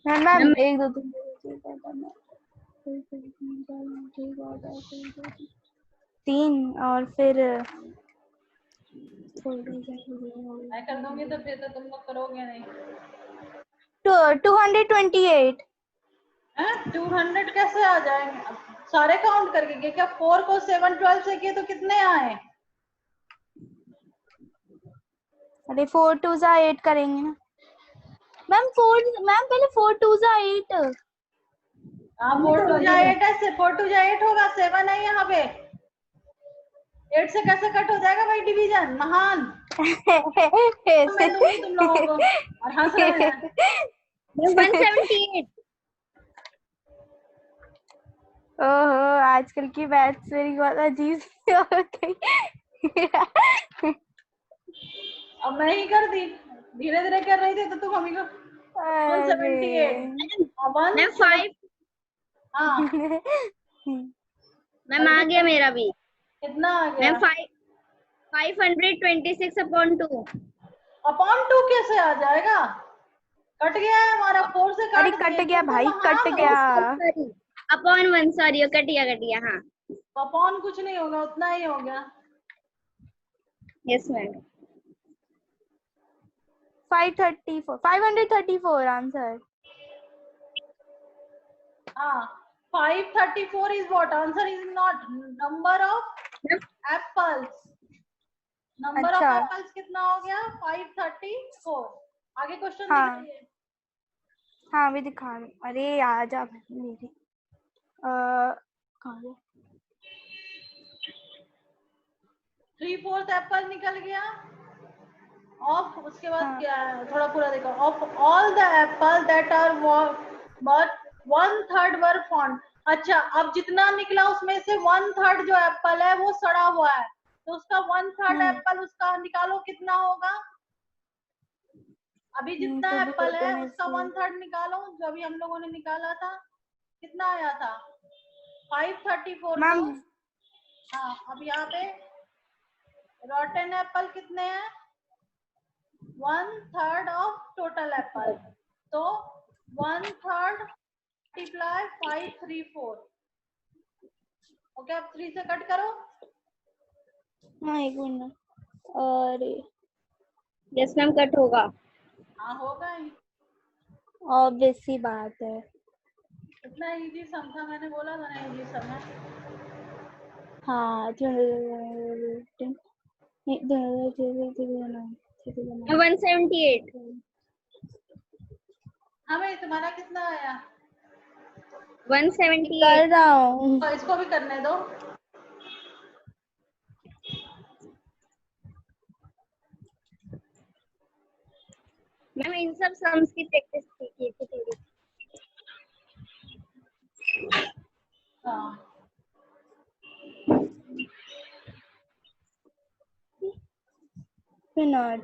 Ma'am ma'am एक दो तीन और फिर मैं कर दूंगी तो फिर तो तुम लोग करोगे नहीं। 228। 200 कैसे आ जाएंगे? अब सारे काउंट करके किए क्या? 4 को 7 12 से किए तो कितने आए? अरे 4 2 जा 8 करेंगे ना मैम। 4 मैम पहले 4 2 जा 8। हाँ 4 2 जा 8 है, 4 2 जा 8 होगा, 7 है यहाँ पे। 8 से कैसे कट हो जाएगा भाई डिवीजन? महान। मैं दूंगी तुम लोगों को और हंस रहे हैं। 178। ओहो आजकल की मैथ्स मेरी बहुत अजीब सी हो गई। अब मैं ही कर दी, धीरे धीरे कर रही थी तो तुम हमी को 178 मैम 5। हाँ मैम आ गया मेरा भी। कितना आ गया? मैम 526/2। अपॉन 2 कैसे आ जाएगा? कट गया है हमारा, 4 से अरे काट कट दिए गया तुम तो भाई महान कट हो। गया। सॉरी अपॉन 1, सॉरी कट गया हाँ। अपॉन कुछ नहीं होगा, उतना ही हो गया। Yes ma'am. 534 आंसर। हाँ 534 is what? Answer is not number of apples. Number of अच्छा एप्पल्स कितना हो गया? 534। आगे क्वेश्चन हाँ दिखाइए। हाँ भी दिखा रही। अरे आ जा मेरे कहाँ गया? 3/4 एप्पल निकल गया। ऑफ उसके बाद हाँ क्या है? थोड़ा पूरा देखो। Of all the apple that are but 1/3 were found. अच्छा अब जितना निकला उसमें से 1/3 जो एप्पल है वो सड़ा हुआ है, तो उसका 1/3 एप्पल उसका निकालो कितना होगा? अभी जितना तो एप्पल है में उसका से 1/3 निकालो, जो अभी हम लोगों ने निकाला था। कितना आया था? 534। तो मैम हाँ अब यहाँ पे रॉटन एप्पल कितने हैं? 1/3 ऑफ टोटल एप्पल। तो 1/3 मल्टीप्लाई 534। ओके अब 3 से कट करो। हाँ एक मिनट। अरे यस मैम कट होगा। हाँ होगा ही, ऑब्वियस सी बात है। इतना इजी सम था, मैंने बोला था ना इजी सम है। हाँ 178। हाँ भाई तुम्हारा कितना आया? 178। कर रहा हूँ। तो इसको भी करने दो। मैम इन सब सम्स की प्रैक्टिस की थी थोड़ी। हाँ मिनट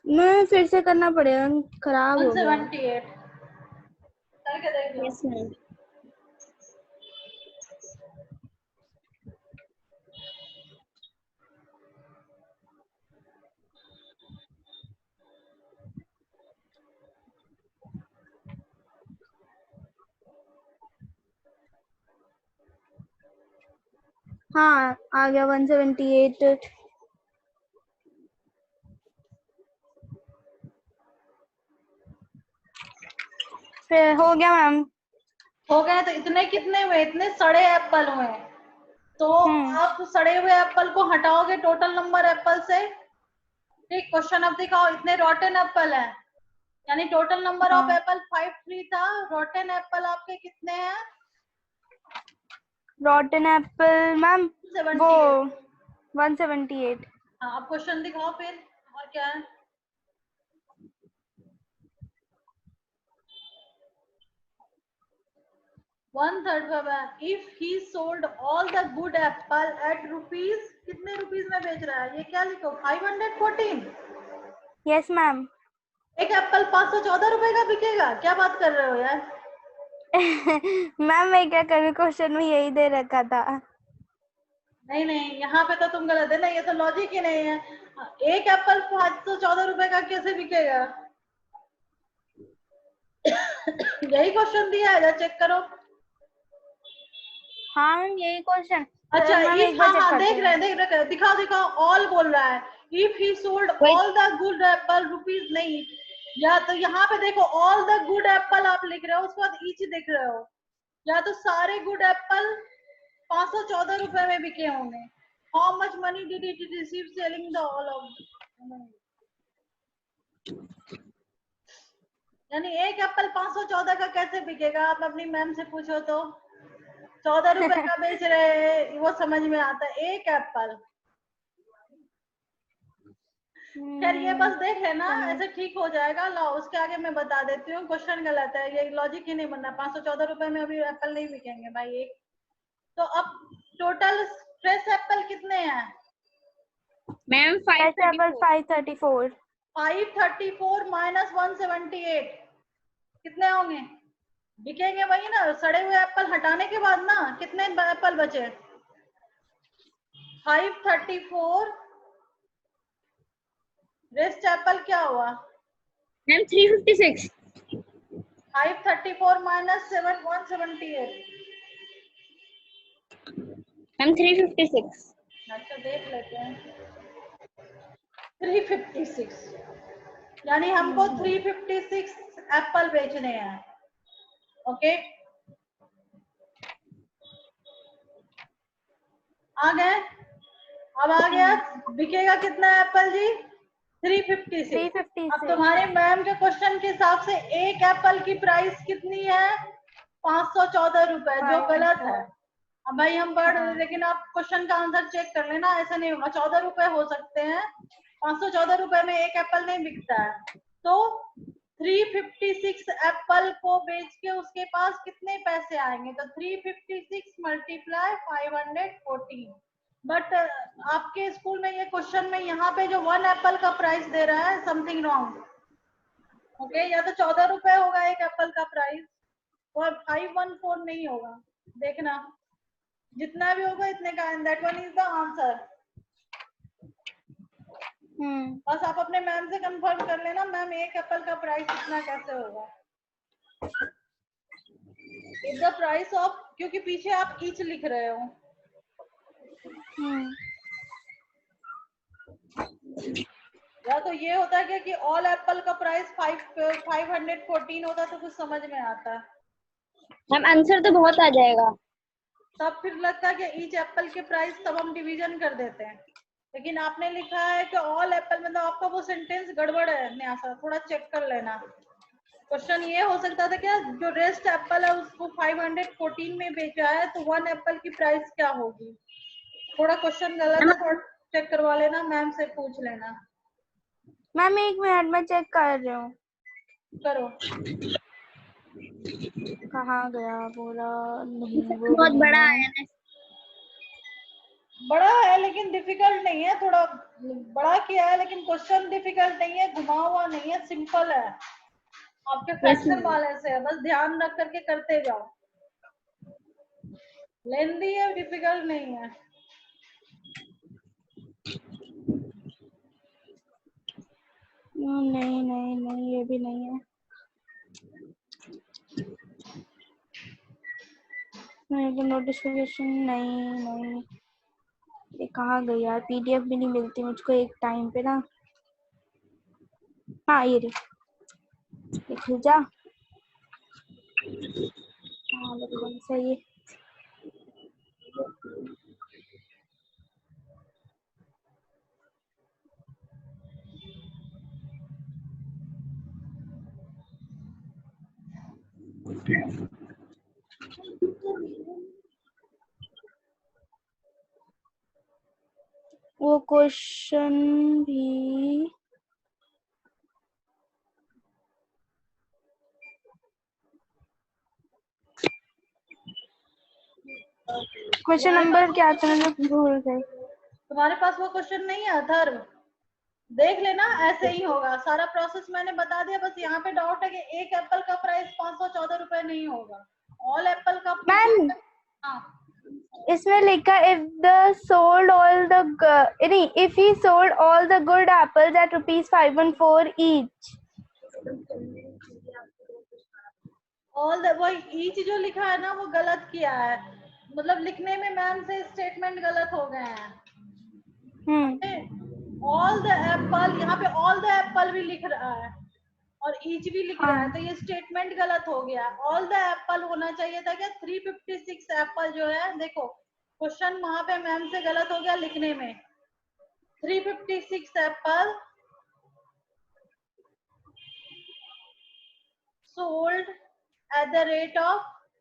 मैं फिर से करना पड़ेगा, खराब हो गया। 178 करके देख लो। Yes ma'am. हाँ आ गया 178। फिर हो गया मैम। हो गए तो इतने कितने हुए? इतने सड़े एप्पल हुए। तो आप सड़े हुए एप्पल को हटाओगे टोटल नंबर एप्पल से। ठीक क्वेश्चन अब दिखाओ। इतने रॉटन एप्पल है, यानी टोटल नंबर ऑफ हाँ एप्पल 53 था। रॉटन एप्पल आपके कितने हैं? रॉटन एप्पल मैम वो 78। 178। हाँ अब क्वेश्चन दिखाओ फिर, और क्या है? One third if he sold all the good apple at rupees, कितने रुपीज में बेच रहा है? ये क्या लिखो? 514। Yes ma'am. एक एप्पल 514 रुपए का बिकेगा? क्या बात कर रहे हो यार? मैम मैं क्या करूँ, क्वेश्चन में यही दे रखा था। नहीं नहीं यहाँ पे तो तुम गलत है ना, ये तो लॉजिक ही नहीं है। एक एप्पल 514 रुपए का कैसे बिकेगा? यही क्वेश्चन दिया है, चेक करो। हाँ मैम यही क्वेश्चन। अच्छा मैम इफ, एक बार हाँ चेक हाँ करती देख हूँ। रहे हैं देख रहे हैं, दिखाओ दिखाओ, ऑल बोल रहा है। If he sold Wait. All the good Apple rupees, नहीं, या तो यहाँ पे देखो ऑल द गुड एप्पल आप लिख रहे हो, उसके बाद ईच दिख रहे हो, या तो सारे गुड एप्पल 514 रुपए में बिके होंगे। How much money did it receive selling the all of, यानी एक एप्पल 514 का कैसे बिकेगा, आप अपनी मैम से पूछो तो। 14 रुपए का बेच रहे हैं, वो समझ में आता है, एक एप्पल। खैर ये बस देख लेना, ऐसे ठीक हो जाएगा। लो उसके आगे मैं बता देती हूँ, क्वेश्चन गलत है, ये लॉजिक ही नहीं बनना। 514 रुपए में अभी एप्पल नहीं बिकेंगे भाई एक। तो अब टोटल फ्रेश एप्पल कितने हैं मैम फ्रेश एप्पल 534। 534। 534 माइनस 178 कितने होंगे, बिकेंगे वही ना, सड़े हुए एप्पल हटाने के बाद ना, कितने एप्पल बचे। 534 रेस्ट एप्पल क्या हुआ, मैम 356। 534 माइनस 178। मैम 356। अच्छा देख लेते हैं, 356, यानी हमको 356 एप्पल बेचने हैं। ओके आ गए, अब आ गया, बिकेगा कितना एप्पल जी, 356। अब 356। तुम्हारे मैम के क्वेश्चन के हिसाब से एक एप्पल की प्राइस कितनी है, 514 रुपए, जो गलत है। अब भाई हम पढ़, लेकिन आप क्वेश्चन का आंसर चेक कर लेना, ऐसा नहीं होगा। 14 रुपए हो सकते हैं, 514 रुपए में एक एप्पल नहीं बिकता है। तो 356 एप्पल को बेच के उसके पास कितने पैसे आएंगे, तो 356 मल्टीप्लाई 514। बट आपके स्कूल में ये क्वेश्चन में यहाँ पे जो 1 एप्पल का प्राइस दे रहा है, समथिंग रॉन्ग। ओके, या तो 14 रुपए होगा एक एप्पल का प्राइस, और 514 नहीं होगा। देखना जितना भी होगा इतने का, and that one is the answer. बस आप अपने मैम से कंफर्म कर लेना, मैम एक एप्पल का प्राइस इतना कैसे होगा। इज द प्राइस ऑफ, क्योंकि पीछे आप ईच लिख रहे हो। या तो ये होता है कि ऑल एप्पल का प्राइस 514 होता तो कुछ समझ में आता। मैम आंसर तो बहुत आ जाएगा। तब फिर लगता है कि ईच एप्पल के प्राइस, तब हम डिवीजन कर देते हैं। लेकिन आपने लिखा है कि ऑल एप्पल, मतलब आपका वो सेंटेंस गड़बड़ है न्यासा, थोड़ा चेक कर लेना। क्वेश्चन ये हो सकता था क्या, जो रेस्ट एप्पल है उसको 514 में बेचा है, तो 1 एप्पल की प्राइस क्या होगी। थोड़ा क्वेश्चन गलत है, थोड़ा चेक करवा लेना, मैम से पूछ लेना। मैम एक मिनट में चेक कर रही हूँ। करो, कहाँ गया बोला, नहीं वो बहुत भी बड़ा नहीं है है। ना। बड़ा है लेकिन डिफिकल्ट नहीं है, थोड़ा बड़ा किया है लेकिन क्वेश्चन डिफिकल्ट नहीं है, घुमा हुआ नहीं है, सिंपल है, आपके फ्रैक्शन वाले से है, बस ध्यान रख करके करते जाओ। लेंदी है, डिफिकल्ट नहीं है। नहीं नहीं नहीं, ये भी नहीं है। नोटिफिकेशन नहीं नहीं, ये कहाँ गई यार, पीडीएफ भी नहीं मिलती मुझको एक टाइम पे ना। हाँ ये खिल जा। हाँ बिल्कुल सही है। वो क्वेश्चन भी क्वेश्चन नंबर क्या था, मैं भूल गई। तुम्हारे पास वो क्वेश्चन नहीं है अथर्व, देख लेना, ऐसे ही होगा सारा प्रोसेस, मैंने बता दिया। बस यहाँ पे डाउट है कि एक एप्पल का प्राइस 514 रुपए नहीं होगा, ऑल एप्पल का। मैम हाँ इसमें लिखा if the sold all the नहीं, if he sold all the good apples at ₹514 each. All the वो ईच जो लिखा है ना वो गलत किया है, मतलब लिखने में मैम से स्टेटमेंट गलत हो गए हैं। ऑल द एप्पल, यहाँ पे ऑल द एप्पल भी लिख रहा है और ईच भी लिख रहा है, तो ये स्टेटमेंट गलत हो गया। ऑल द एप्पल होना चाहिए था क्या 356 एप्पल जो है, देखो क्वेश्चन वहां पे मैम से गलत हो गया लिखने में। 356 Apple sold at the rate of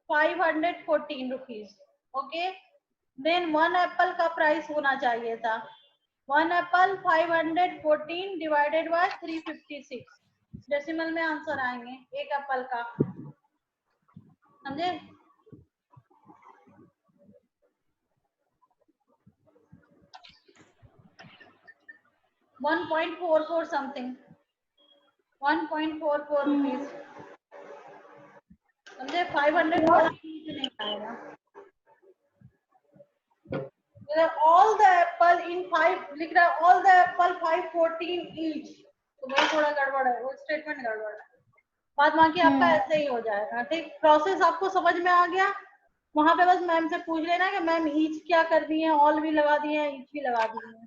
514 rupees. Okay, then one apple का प्राइस होना चाहिए था, one apple 514 divided by 356, decimal में आंसर आएंगे एक एप्पल का, समझे? $1.44 something, 1.44 rupees, समझे? 500 नहीं आएगा। all the apple in 5 लिख रहा है, all the apple 514 each, तो वही थोड़ा गड़बड़ है, वो स्टेटमेंट गड़बड़ है। बाद बाकी आपका ऐसे ही हो जाएगा। ठीक, प्रोसेस आपको समझ में आ गया? वहां पे बस मैम से पूछ लेना कि मैम ईच क्या कर दी है, ऑल भी लगा दिए हैं, ईच भी लगा दिए हैं।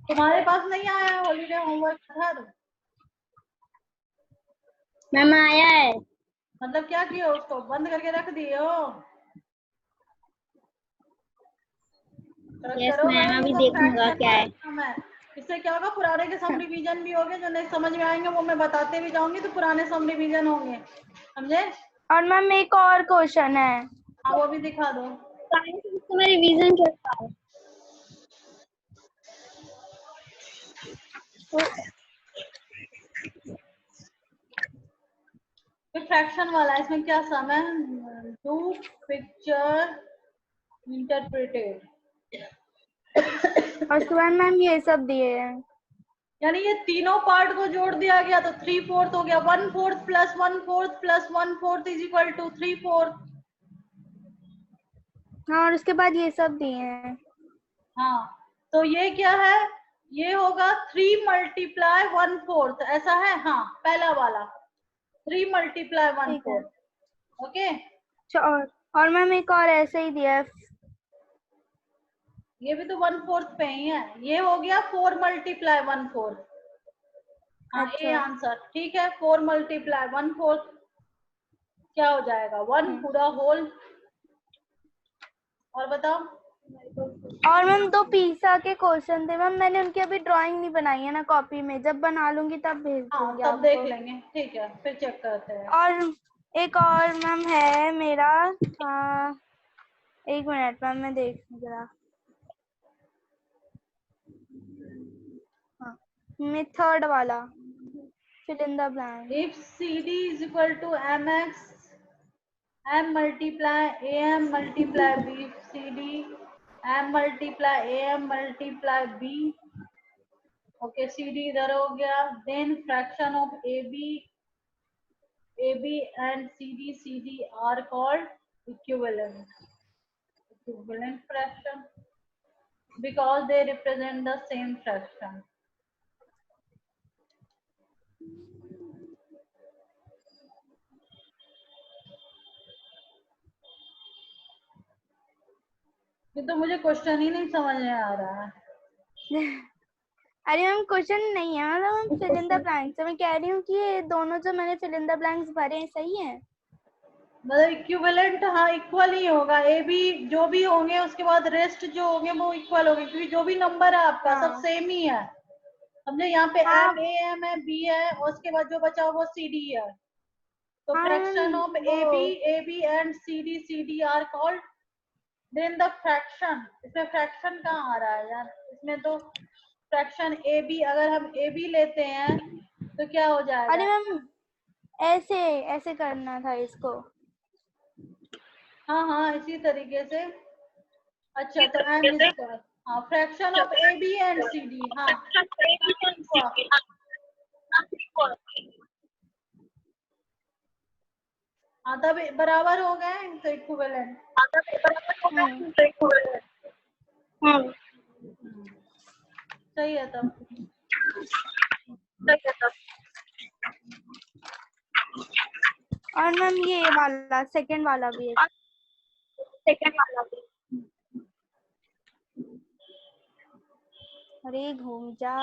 तुम्हारे पास नहीं आया है हॉलीडे होमवर्क सर? मैम आया है। मतलब क्या किया, उसको बंद करके रख दिए हो? यस मैम, अभी देखूंगा क्या है। इससे क्या होगा, पुराने के सम रिवीजन भी होंगे, जो नहीं समझ में आएंगे वो मैं बताते भी जाऊंगी, तो पुराने सम रिवीजन होंगे, समझे? और मैम एक और क्वेश्चन है। हाँ वो भी दिखा दो। मैं रिवीजन करता हूँ। फ्रैक्शन वाला, इसमें क्या सम है? डू पिक्चर इंटरप्रेटेड, और उसके बाद मैम ये सब दिए हैं, यानी ये तीनों पार्ट को जोड़ दिया गया तो 3/4 हो गया, 1/4 plus 1/4 plus 1/4 is equal to 3/4। हाँ, और उसके बाद ये सब दिए हैं। हाँ, तो ये क्या है, ये होगा 3 मल्टीप्लाई 1/4, ऐसा है? हाँ, पहला वाला 3 मल्टीप्लाई 1/4। ओके, और मैम एक और ऐसे ही दिया है। ये भी तो 1/4 पे ही है, ये हो गया 4 मल्टीप्लाई 1/4। हाँ, ये आंसर ठीक है, 4 मल्टीप्लाई 1/4 क्या हो जाएगा, 1 पूरा होल। और बताओ। और मैम 2 पिज्जा के क्वेश्चन थे मैम, मैंने उनकी अभी ड्राइंग नहीं बनाई है ना कॉपी में, जब बना लूंगी तब भेज दूंगी तब आपको। देख लेंगे, ठीक है, फिर चेक करते हैं। और एक और मैम है मेरा, एक मिनट मैम मैं देख जरा। हाँ, मैं थर्ड वाला, fill in the blank. If CD is equal to mx, m multiply am multiply bcd, m multiply am multiply b, okay, cd इधर हो गया, then fraction of ab and cd are called equivalent fraction because they represent the same fraction. ये तो मुझे question ही नहीं समझ में आ रहा है। अरे मैम क्वेश्चन नहीं है, मतलब फिल इन द ब्लैंक्स, मैं कह रही हूँ कि ये दोनों जो मैंने फिल इन द ब्लैंक्स भरे हैं सही है, मतलब इक्विवेलेंट, हाँ इक्वल ही होगा, ए बी जो भी होंगे उसके बाद रेस्ट जो होंगे वो इक्वल होंगे, क्योंकि जो भी नंबर है आपका सब सेम ही है, समझे? यहाँ पे एम ए एम है, बी है, और उसके बाद जो बचा वो सी डी है, तो fraction of A B and C D are called, then the fraction, इसमें फ्रैक्शन कहाँ आ रहा है यार, इसमें तो फ्रैक्शन ए बी, अगर हम ए बी लेते हैं तो क्या हो जाएगा? अरे मैम ऐसे ऐसे करना था इसको। हाँ हाँ, इसी तरीके से। अच्छा, तो एम इज इक्वल, हाँ, fraction of A B and C D, हाँ हाँ, तब बराबर हो गए तो इक्विवेलेंट। सही है तब। और मैम ये वाला सेकंड वाला भी है। सेकंड वाला भी। अरे घूम जा।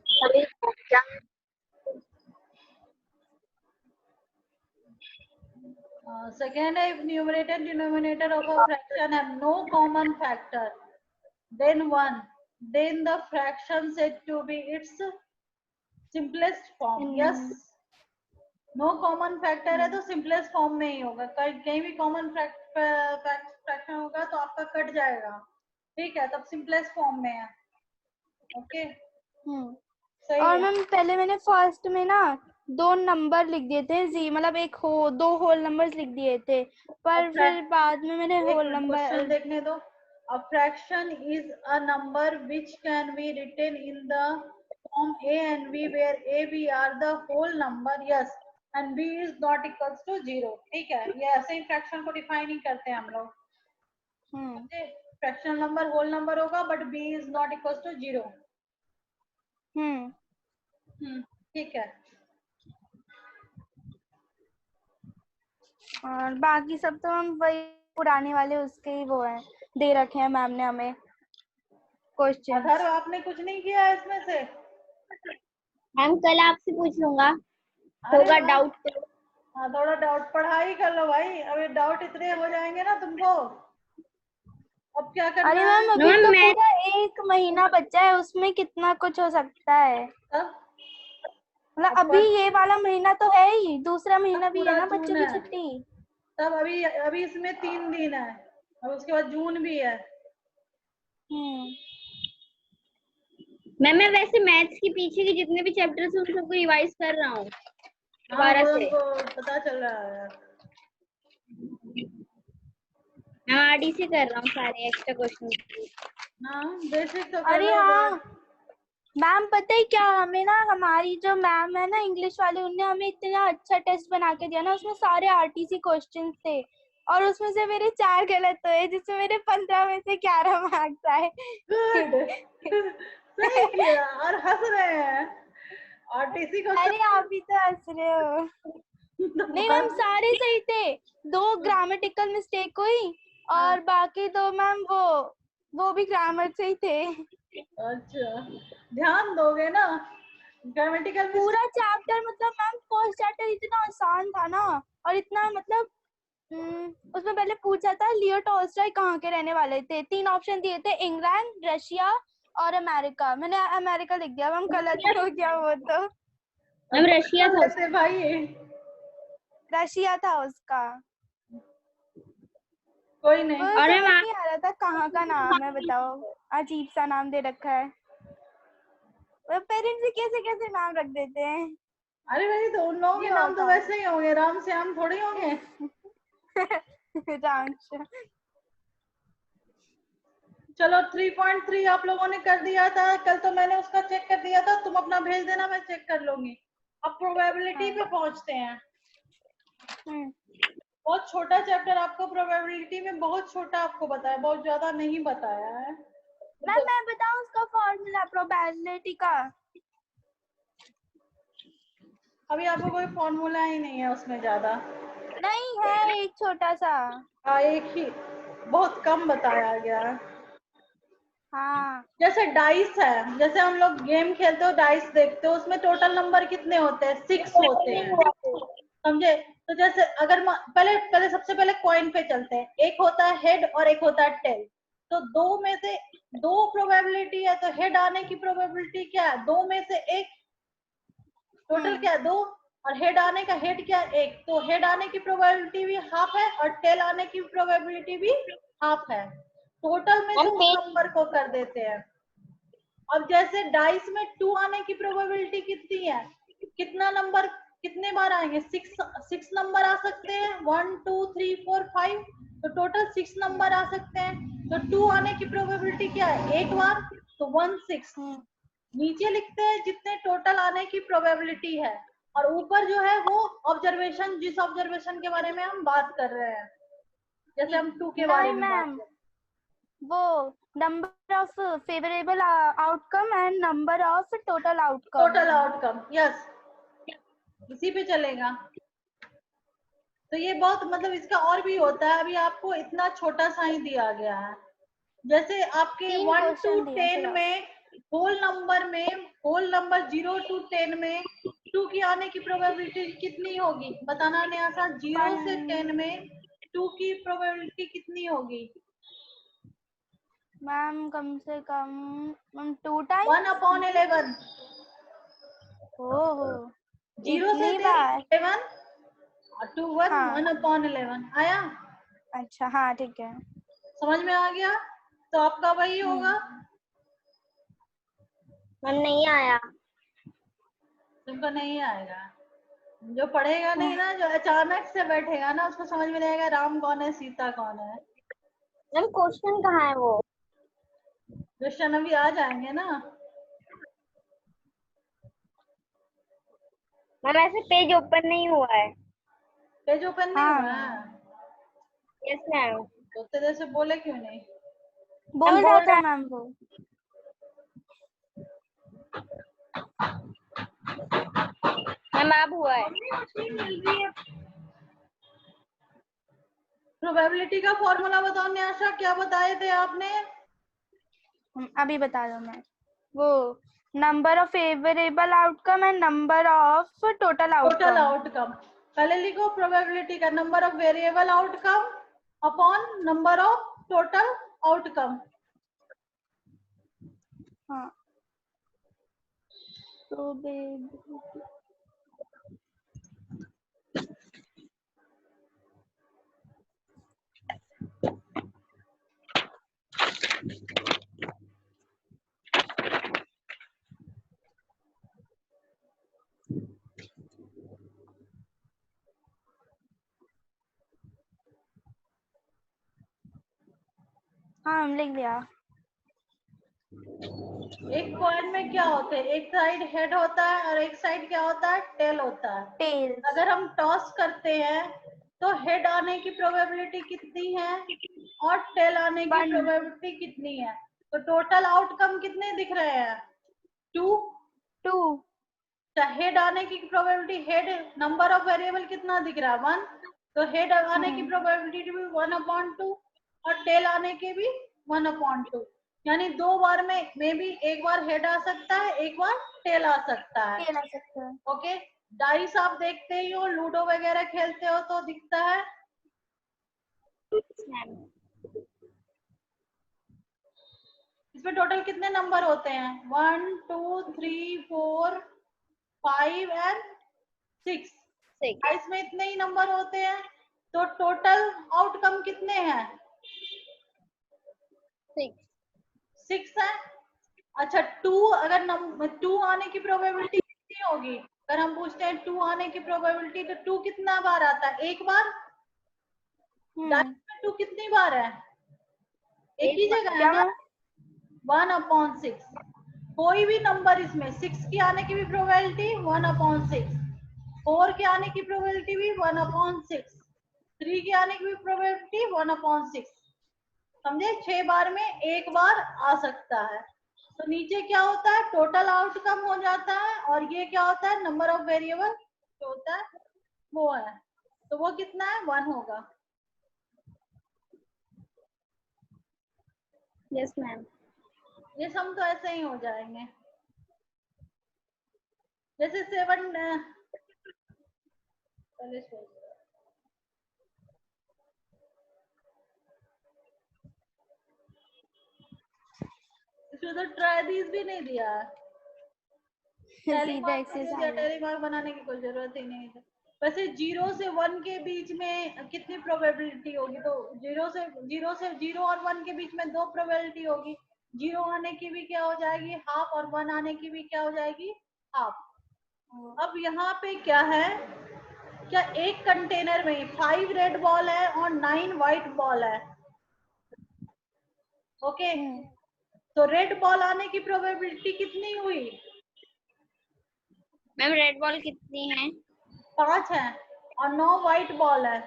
अरे क्या Second, if numerator and denominator of a fraction have no common factor, then the fraction said to be its simplest form. Yes, no common factor है तो simplest form में ही होगा। कहीं भी common fraction होगा तो आपका कट जाएगा, ठीक है, तब simplest form में है। ओके सही और है। मैम पहले मैंने फर्स्ट में ना 2 नंबर लिख दिए थे जी, मतलब 2 होल नंबर्स लिख दिए थे, पर फिर बाद में मैंने होल नंबर क्वेश्चन देखने दो। A fraction is a number which can be written in the form a and b where a b are the whole number, yes, and b is not equals to 0। ठीक है, ये ऐसे ही fraction को define ही करते हैं हम लोग। Fractional number whole number होगा but b is not equals to 0। ठीक है। और बाकी सब तो हम वही पुराने वाले उसके ही वो है, दे रखे हैं मैम ने हमें क्वेश्चन। अधर आपने कुछ नहीं किया है इसमें से? मैम कल आपसे पूछ लूंगा, अरे होगा वाह। डाउट। हाँ थोड़ा डाउट पढ़ाई कर लो भाई, अभी डाउट इतने हो जाएंगे ना तुमको। अब क्या करना अरे है? मैम अभी तो पूरा 1 महीना बचा है, उसमें कितना कुछ हो सकता है। तब मतलब अभी ये वाला महीना तो है ही, दूसरा महीना भी है पूरा ना जून बच्चों की है। छुट्टी। तब अभी इसमें 3 दिन है और उसके बाद जून भी है। मैं वैसे मैथ्स के पीछे के जितने भी चैप्टर्स हैं उन सबको रिवाइज कर रहा हूँ हाँ दोबारा वो से। हमको पता चल रहा है। मैं आरडी से कर रहा हूँ सारे एक्स्ट्रा क्वेश्चन। हाँ बेसिक तो कर अरे लो। हाँ मैम, पता है क्या, हमें ना हमारी जो मैम है ना इंग्लिश वाली, उनने हमें इतना अच्छा टेस्ट बना के दिया ना, उसमें सारे आरटीसी क्वेश्चंस थे और उसमें से मेरे 4 गलत हुए, जिसमें मेरे 15 में से 11 मार्क्स आए। गुड सही किया और हंस रहे हैं। आरटीसी को अरे आप भी तो हंस रहे हो। नहीं मैम सारे सही थे, 2 ग्रामेटिकल मिस्टेक हुई और बाकी 2 मैम वो भी ग्रामर से ही थे। अच्छा ध्यान दोगे ना, ग्रामेटिकल पूरा चैप्टर, मतलब मैम फर्स्ट चैप्टर इतना आसान था ना, और इतना मतलब उसमें पहले पूछा था लियो टॉल्स्टॉय कहाँ के रहने वाले थे, 3 ऑप्शन दिए थे, इंग्लैंड, रशिया और अमेरिका। मैंने अमेरिका लिख दिया मैम, गलत हो गया वो तो। मैम रशिया था लेते भाई, रशिया था उसका। कोई नहीं। वो समझ नहीं आ रहा था कहाँ का नाम है, बताओ, अजीब सा नाम दे रखा है। वो पेरेंट्स भी कैसे कैसे नाम रख देते हैं। अरे भाई तो उन लोगों के नाम तो वैसे ही होंगे, राम श्याम थोड़ी होंगे। चलो 3.3 आप लोगों ने कर दिया था कल, तो मैंने उसका चेक कर दिया था, तुम अपना भेज देना, मैं चेक कर लूंगी। अब प्रोबेबिलिटी पे पहुंचते हैं। बहुत छोटा चैप्टर आपको प्रोबेबिलिटी में, बहुत छोटा आपको बताया, बहुत ज्यादा नहीं बताया है। मैं बताऊं उसका फॉर्मूला प्रोबेबिलिटी का? अभी आपको कोई फॉर्मूला ही नहीं है उसमें, ज्यादा नहीं है, एक छोटा सा। हाँ एक ही, बहुत कम बताया गया है। हाँ जैसे डाइस है, जैसे हम लोग गेम खेलते हो डाइस देखते हो, उसमें टोटल नंबर कितने होते हैं? 6 होते हैं, समझे? तो जैसे अगर पहले सबसे पहले कॉइन पे चलते हैं, एक होता है हेड और एक होता है टेल, तो 2 में से 2 प्रोबेबिलिटी है, तो हेड आने की प्रोबेबिलिटी क्या है? 2 में से 1, टोटल क्या है? 2, और हेड आने का हेड क्या है? 1, तो हेड आने की प्रोबेबिलिटी भी हाफ है और टेल आने की प्रोबेबिलिटी भी हाफ है। टोटल में से उस नंबर को कर देते हैं। अब जैसे डाइस में 2 आने की प्रोबेबिलिटी कितनी है? कितना नंबर कितने बार आएंगे? 6 नंबर आ सकते हैं, 1 2 3 4 5, तो टोटल 6 नंबर आ सकते हैं। तो 2 आने की प्रोबेबिलिटी क्या है? 1 बार, तो 1/6। नीचे लिखते हैं जितने टोटल आने की प्रोबेबिलिटी है, और ऊपर जो है वो ऑब्जर्वेशन, जिस ऑब्जर्वेशन के बारे में हम बात कर रहे हैं, जैसे हम 2 के बारे में बात कर रहे हैं। वो number of favorable outcome and number of total outcome. Total outcome, yes, इसी पे चलेगा। तो ये बहुत मतलब इसका और भी होता है, अभी आपको इतना छोटा सा ही दिया गया है। जैसे आपके 3 1 to क्वेश्चन दिए 10 चलो। में होल नंबर 0 to 10 में 2 की आने की प्रोबेबिलिटी कितनी होगी, बताना न्यासा। 0 से 10 में 2 की प्रोबेबिलिटी कितनी होगी? मैम कम से कम 2 टाइम 1/11। ओहो 0 से इतनी 10 बार। 11 to 1 हाँ 1/11 आया, अच्छा हाँ ठीक है। समझ में आ गया? तो आपका वही होगा। मैम नहीं आया। तुमको नहीं आएगा, जो पढ़ेगा नहीं ना, जो अचानक से बैठेगा ना, उसको समझ में नहीं आएगा राम कौन है सीता कौन है। मैम क्वेश्चन कहाँ है वो? क्वेश्चन अभी आ जाएंगे ना। मैम ऐसे पेज ओपन नहीं हुआ है। पेज ओपन नहीं हाँ हुआ है? Yes ma'am. तो तेरे से बोले क्यों नहीं? बोल बोल रहा रहा था मैम वो। मैम अब हुआ है। प्रोबेबिलिटी का फॉर्मूला बताओ न्यासा, क्या बताए थे आपने? अभी बता दो मैं। वो number of favourable outcome and number of total total outcome. Outcome. पहले लिखो प्रोबेबिलिटी का number of variable outcome upon number of total outcome. हाँ probability। हाँ हम लिख दिया। एक कॉइन में क्या होते हैं, एक साइड हेड होता है और एक साइड क्या होता है, टेल होता है। टेल। अगर हम टॉस करते हैं तो हेड आने की प्रोबेबिलिटी कितनी है और टेल आने की 1 प्रोबेबिलिटी कितनी है? तो टोटल आउटकम कितने दिख रहे हैं? 2। 2 हेड आने की probability, head number of variable कितना दिख रहा है? 1। तो हेड आने की प्रोबेबिलिटी भी 1/2 और टेल आने के भी 1/2। यानी 2 बार में भी एक बार हेड आ सकता है, एक बार टेल आ सकता है। टेल आ सकता है। ओके, डाइस आप देखते ही हो, लूडो वगैरह खेलते हो तो दिखता है। मैम इसमें टोटल कितने नंबर होते हैं? 1 2 3 4 5 एंड 6। 6 इसमें इतने ही नंबर होते हैं, तो टोटल आउटकम कितने हैं? 6 6 है। अच्छा 2, अगर 2 आने की प्रोबेबिलिटी कितनी होगी? अगर हम पूछते हैं 2 आने की प्रोबेबिलिटी, तो 2 कितना बार आता है? एक बार। डाइस में 2 कितनी बार है? एक ही जगह है क्या ना, मैम? 1/6। कोई भी नंबर इसमें 6 की आने की भी प्रोबेबिलिटी 1/6, 4 के आने की प्रोबेबिलिटी भी 1/6, 3 के आने की भी प्रोबेबिलिटी 1/6। समझे? 6 बार में एक बार आ सकता है। तो नीचे क्या होता है, टोटल आउटकम हो जाता है, और ये क्या होता है, नंबर ऑफ वेरिएबल जो होता है वो है। तो वो कितना है? 1 होगा। Yes ma'am. ये सम तो ऐसे ही हो जाएंगे। जैसे 7 पहले छोड़ दो। इसमें तो ट्राई दीज भी नहीं दिया है। सीधा एक्सरसाइज। टेली मार्क बनाने की कोई जरूरत ही नहीं है। वैसे 0 से 1 के बीच में कितनी प्रोबेबिलिटी होगी? तो 0 और 1 के बीच में 2 प्रोबेबिलिटी होगी। 0 आने की भी क्या हो जाएगी? हाफ, और 1 आने की भी क्या हो जाएगी? हाफ। अब यहाँ पे क्या है, क्या एक कंटेनर में 5 रेड बॉल है और 9 व्हाइट बॉल है। ओके, तो रेड बॉल आने की प्रोबेबिलिटी कितनी हुई? मैम रेड बॉल कितनी है? 5 है, और 9 व्हाइट बॉल है।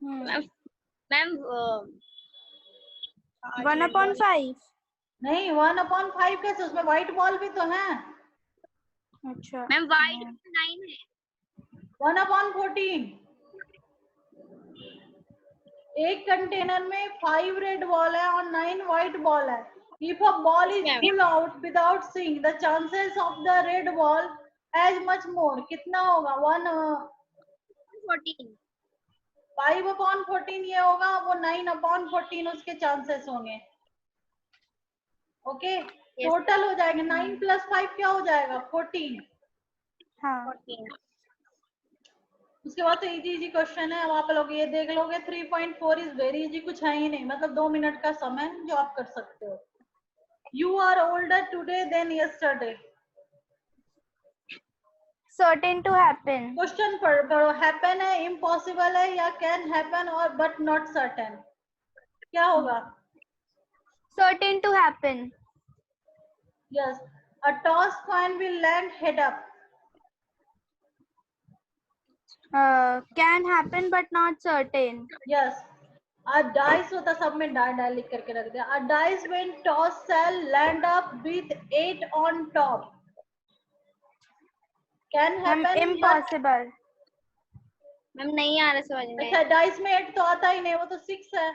Ma'am ma'am 1/5। नहीं 1/5 कैसे, उसमें व्हाइट बॉल भी तो है। अच्छा मैम वाइट 9 है। 1/14। एक कंटेनर में 5 रेड बॉल है और 9 व्हाइट बॉल है। If a ball is Yeah. pulled out without seeing, the chances of the red ball as much more. कितना होगा? 14। 5/14 ये होगा, वो 9/14 उसके चांसेस होंगे। ओके, टोटल हो जाएगा 9 + 5 क्या हो जाएगा? 14। हाँ 14। उसके बाद तो इजी इजी क्वेश्चन है, अब आप लोग ये देख लोगे। 3.4 इज वेरी इजी, कुछ है ही नहीं, मतलब 2 मिनट का समय जो आप कर सकते हो। You are older today than yesterday. Certain to happen. Question पढ़ो। हैपन है, इम्पॉसिबल है, या कैन हैपन और बट नॉट सर्टेन, क्या होगा? Certain to happen. Yes. A toss coin will land head up. Can happen but not certain. Yes. A dice होता, सब में डाई डाई लिख करके रख दिया। A dice when toss shall land up with 8 on top. Can happen but, impossible. Ma'am नहीं आ रहा समझ में। अच्छा डाइस में 8 तो आता ही नहीं, वो तो 6 है,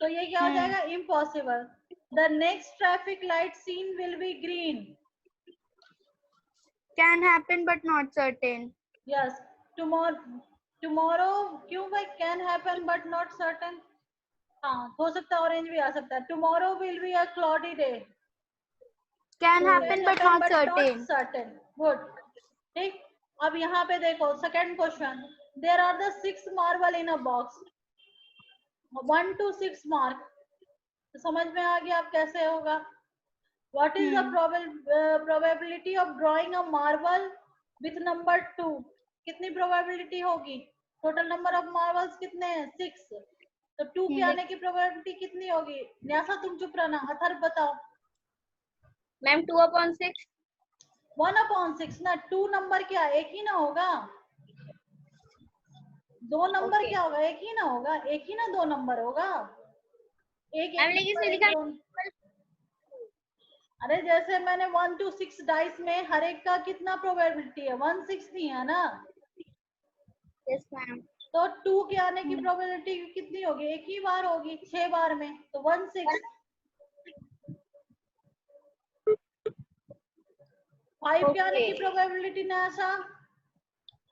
तो ये क्या हो जाएगा? Impossible. The next traffic light seen will be green. Can happen but not certain. Yes. Tomorrow क्यों भाई? Can happen but not certain. हाँ, हो सकता है ऑरेंज भी आ सकता है। Tomorrow will be a cloudy day. Can happen but not certain. Certain. Good. ठीक। अब यहाँ पे देखो second question. There are the 6 marble in a box, 1 to 6 mark. तो समझ में आ गया अब कैसे होगा। What is the probability of drawing a marble with number 2? कितनी प्रोबेबिलिटी होगी? टोटल नंबर ऑफ मार्बल्स कितने हैं? 6। तो 2 के आने की प्रोबेबिलिटी कितनी होगी? न्यासा तुम चुप रहना, अथर्व बताओ। मैम 2/6। 1/6 ना, 2 नंबर क्या एक ही ना होगा? 2 नंबर Okay. क्या होगा? एक ही ना होगा? एक ही ना 2 नंबर होगा? एक मैम एक लेकिन नंबर इसमें एक लिखा दो। अरे जैसे मैंने 1 to 6 डाइस में हर एक का कितना प्रोबेबिलिटी है? 1/6 नहीं है ना? Yes ma'am. तो 2 के आने की प्रोबेबिलिटी कितनी होगी? एक ही बार होगी 6 बार में, तो 1/6। 5 के आने की प्रोबेबिलिटी ना ऐसा?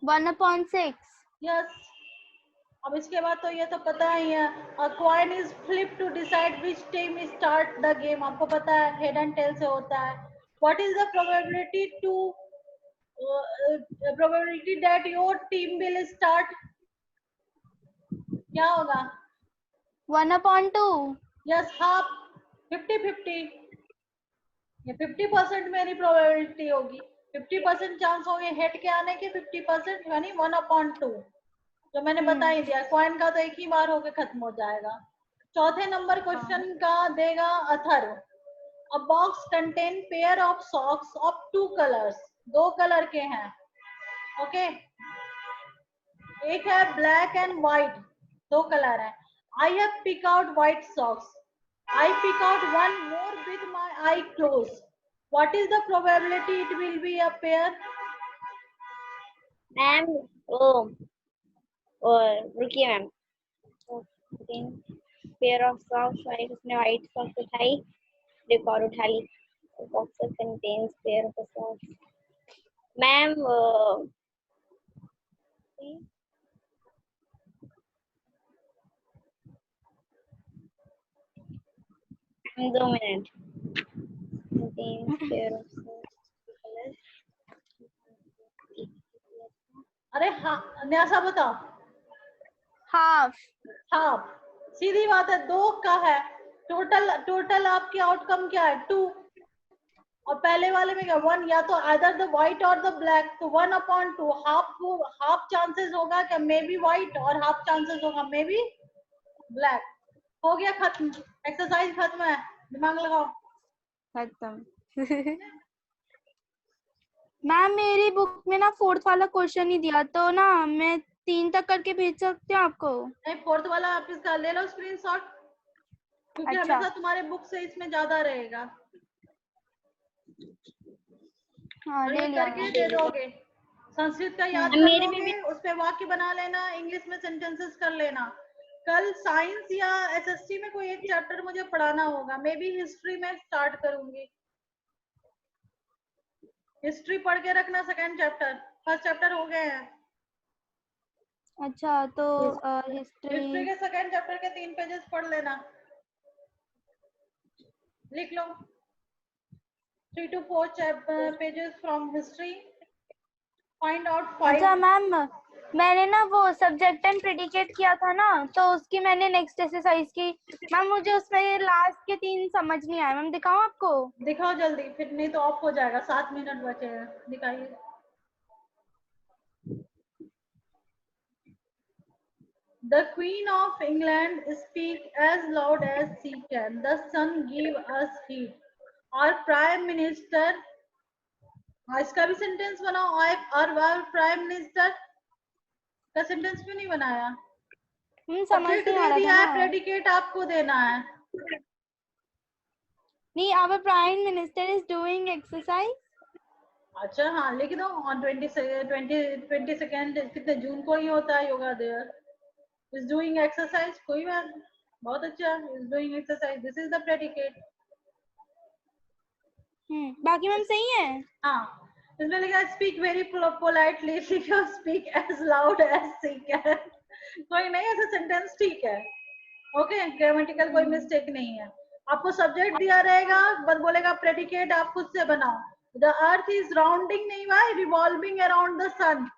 1/6। यस। अब इसके बाद तो ये तो पता ही है। A coin is flip to decide which team start the game, आपको पता है, हेड एंड टेल से होता है। What is the probability that your team will start? क्या होगा? 1/2। Yes, half. 50-50। ये 50% मेरी प्रोबेबिलिटी होगी। 50% चांस होंगे हेड के आने के, 50% यानी 1/2, जो मैंने बता ही दिया। कॉइन का तो एक ही बार होके खत्म हो जाएगा। चौथे नंबर क्वेश्चन का देगा अथर्व। अ box contain pair of socks of 2 colours, 2 colour के हैं। ओके, एक है ब्लैक एंड व्हाइट, 2 कलर है। I have pick out white socks. I pick out one more with my eye closed. What is the probability it will be a pair? Ma'am ओ रुकिए ma'am. Pair of socks, उसने white socks उठाई, एक और उठा ली। Box contains pair of socks. Ma'am 2 मिनट। Pair of socks. अरे हाँ, न्यासा बताओ। हाफ। हाफ। सीधी बात है, 2 का है। टोटल आपकी आउटकम क्या है? 2। और पहले वाले में क्या? 1, या तो आइदर द व्हाइट और द ब्लैक, तो 1/2। हाफ चांसेस होगा क्या मे बी व्हाइट, और हाफ चांसेस होगा मे बी ब्लैक। हो गया खत्म, एक्सरसाइज खत्म है, दिमाग लगाओ। खत्म। मैम मेरी बुक में ना 4th वाला क्वेश्चन ही दिया, तो ना मैं 3 तक करके भेज सकती हूँ आपको? नहीं, 4th वाला आप इसका ले लो स्क्रीनशॉट। क्योंकि अच्छा। हमेशा तुम्हारे बुक से इसमें ज्यादा रहेगा। हाँ और ले ये लिया करके मैंने। दे दोगे। संस्कृत का याद कर मेरे में लोगे, भी उस पे वाक्य बना लेना, इंग्लिश में सेंटेंसेस कर लेना। कल साइंस या एसएसटी में कोई एक चैप्टर मुझे पढ़ाना होगा, मे बी हिस्ट्री में स्टार्ट करूंगी। हिस्ट्री पढ़ के रखना, सेकंड चैप्टर, फर्स्ट चैप्टर हो गए हैं। अच्छा तो हिस्ट्री हिस्ट्री। के सेकंड चैप्टर के 3 पेजेस पढ़ लेना, लिख लो 3 to 4 pages from history, find out 5। अच्छा मैम, मैंने ना वो सब्जेक्ट एंड प्रेडिकेट किया था ना, तो उसकी मैंने नेक्स्ट एक्सरसाइज की। मैम मुझे उसमें लास्ट के 3 समझ नहीं आए, मैम दिखाऊं आपको? दिखाओ जल्दी, फिर नहीं तो ऑफ हो जाएगा, 7 मिनट बचे हैं, दिखाइए। The Queen of England speak as loud as she can. The sun give us heat. Our Prime Minister, इसका भी सेंटेंस बनाओ। और प्राइम मिनिस्टर का सेंटेंस क्यों नहीं बनाया? समझ सब्जेक्ट नहीं आ दे रहा था दिया है, ना। प्रेडिकेट आपको देना है। नहीं, our prime minister is doing exercise. अच्छा हाँ, लिख दो ऑन 22nd, कितने जून को ही होता है yoga day. Is doing exercise, कोई बात, बहुत अच्छा, is doing exercise, this is the predicate. बाकी मैम सही है। हाँ, इसमें लिखा speak very politely, speak as loud as she can. कोई नहीं, ऐसा सेंटेंस ठीक है। ओके, ग्रामेटिकल कोई मिस्टेक नहीं है। आपको सब्जेक्ट दिया रहेगा, बस बोलेगा प्रेडिकेट आप खुद से बनाओ। द अर्थ इज राउंडिंग नहीं भाई, revolving around the sun.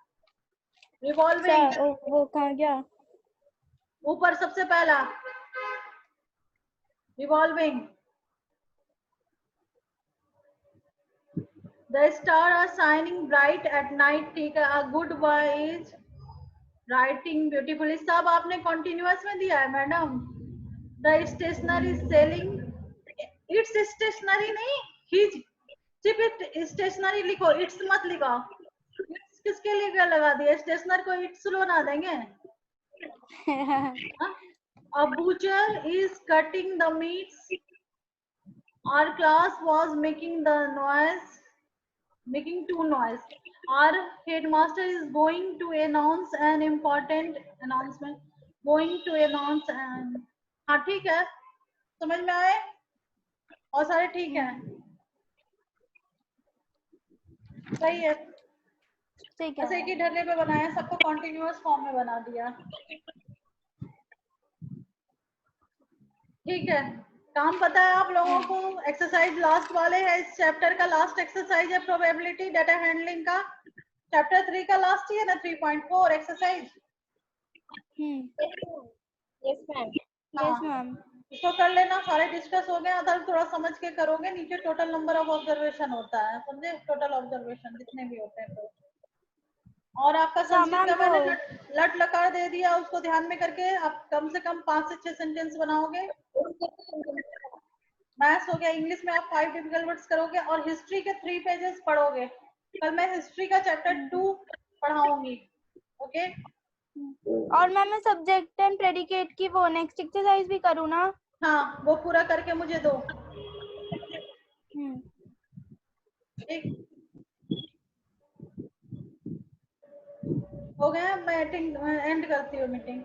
Revolving वो कहाँ गया? ऊपर सबसे पहला, revolving. The stars are shining bright at night, ठीक है। A good boy is writing beautifully, सब आपने कॉन्टिन्यूअस में दिया है madam. The stationery is selling, it's stationery नहीं, his, सिर्फ स्टेशनरी लिखो, इट्स मत लिखो। इट्स किसके लिए लगा दिया? स्टेशनर को इट्स लो ना देंगे। A butcher is cutting the meats. Our class was making too noise. Our headmaster is going to announce an important announcement. हाँ ठीक है, समझ में आए? और सारे ठीक है, सही है। ठीक है ऐसे एक ही ढर्रे पे बनाया, सबको कॉन्टिन्यूअस फॉर्म में बना दिया। ठीक है, काम पता है आप लोगों को। एक्सरसाइज लास्ट वाले है, इस चैप्टर का लास्ट एक्सरसाइज है प्रोबेबिलिटी डाटा हैंडलिंग का। चैप्टर 3 का लास्ट ही है ना, 3.4 exercise. Yes ma'am. Yes ma'am. इसको कर लेना, सारे डिस्कस हो गए। अगर थोड़ा समझ के करोगे, नीचे टोटल नंबर ऑफ ऑब्जर्वेशन होता है, समझे? टोटल ऑब्जर्वेशन जितने भी होते हैं तो। और आपका संस्कृत का मैंने लट लकार दे दिया, उसको ध्यान में करके आप कम से कम 5 से 6 सेंटेंस बनाओगे। मैथ्स हो गया, इंग्लिश में आप 5 डिफिकल्ट वर्ड्स करोगे, और हिस्ट्री के 3 पेजेस पढ़ोगे। कल मैं हिस्ट्री का चैप्टर 2 पढ़ाऊंगी। ओके, और मैम मैं सब्जेक्ट एंड प्रेडिकेट की वो नेक्स्ट एक्सरसाइज भी करूँ ना? हाँ, वो पूरा करके मुझे दो। ठीक, हो गया। मैं एंड करती हूँ मीटिंग।